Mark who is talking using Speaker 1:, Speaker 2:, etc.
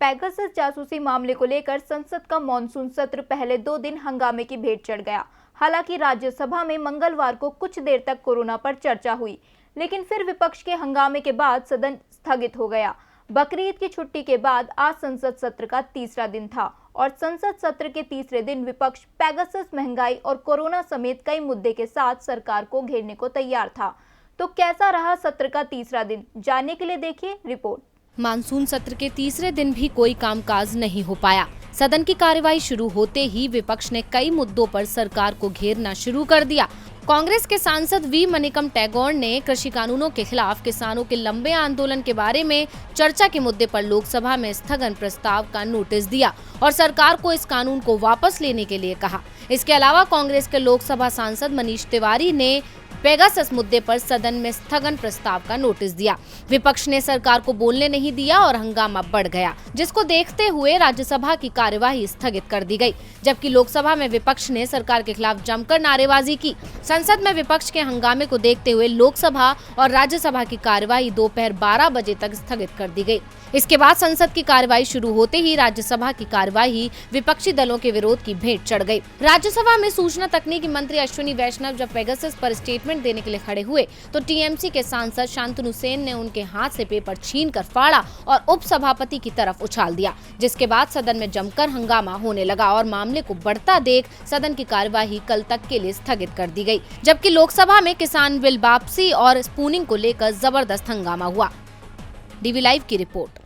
Speaker 1: Pegasus जासूसी मामले को लेकर संसद का मॉनसून सत्र पहले 2 दिन हंगामे की भेंट चढ़ गया। हालांकि राज्यसभा में मंगलवार को कुछ देर तक कोरोना पर चर्चा हुई, लेकिन फिर विपक्ष के हंगामे के बाद सदन स्थगित हो गया। बकरीद की छुट्टी के बाद आज संसद सत्र का तीसरा दिन था और संसद सत्र के तीसरे दिन विपक्ष पेगासस, महंगाई और कोरोना समेत कई मुद्दे के साथ सरकार को घेरने को तैयार था। तो कैसा रहा सत्र का तीसरा दिन, जानने के लिए देखिए रिपोर्ट।
Speaker 2: मानसून सत्र के तीसरे दिन भी कोई कामकाज नहीं हो पाया। सदन की कार्यवाही शुरू होते ही विपक्ष ने कई मुद्दों पर सरकार को घेरना शुरू कर दिया। कांग्रेस के सांसद वी मनिकम टैगोर ने कृषि कानूनों के खिलाफ किसानों के लंबे आंदोलन के बारे में चर्चा के मुद्दे पर लोकसभा में स्थगन प्रस्ताव का नोटिस दिया और सरकार को इस कानून को वापस लेने के लिए कहा। इसके अलावा कांग्रेस के लोकसभा सांसद मनीष तिवारी ने पेगासस मुद्दे पर सदन में स्थगन प्रस्ताव का नोटिस दिया। विपक्ष ने सरकार को बोलने नहीं दिया और हंगामा बढ़ गया, जिसको देखते हुए राज्यसभा की कार्यवाही स्थगित कर दी गई, जबकि लोकसभा में विपक्ष ने सरकार के खिलाफ जमकर नारेबाजी की। संसद में विपक्ष के हंगामे को देखते हुए लोकसभा और राज्यसभा की कार्यवाही दोपहर 12 बजे तक स्थगित कर दी गई। इसके बाद संसद की कार्यवाही शुरू होते ही राज्यसभा की कार्यवाही विपक्षी दलों के विरोध की भेंट चढ़ गई। राज्यसभा में सूचना तकनीकी मंत्री अश्विनी वैष्णव जब पेगासस पर स्टेटमेंट देने के लिए खड़े हुए तो टीएमसी के सांसद शांतनु सेन ने उनके हाथ से पेपर छीनकर फाड़ा और उपसभापति की तरफ उछाल दिया, जिसके बाद सदन में जमकर हंगामा होने लगा और मामले को बढ़ता देख सदन की कार्यवाही कल तक के लिए स्थगित कर दी गई। जबकि लोकसभा में किसान बिल वापसी और स्पूनिंग को लेकर जबरदस्त हंगामा हुआ। डीवी लाइव की रिपोर्ट।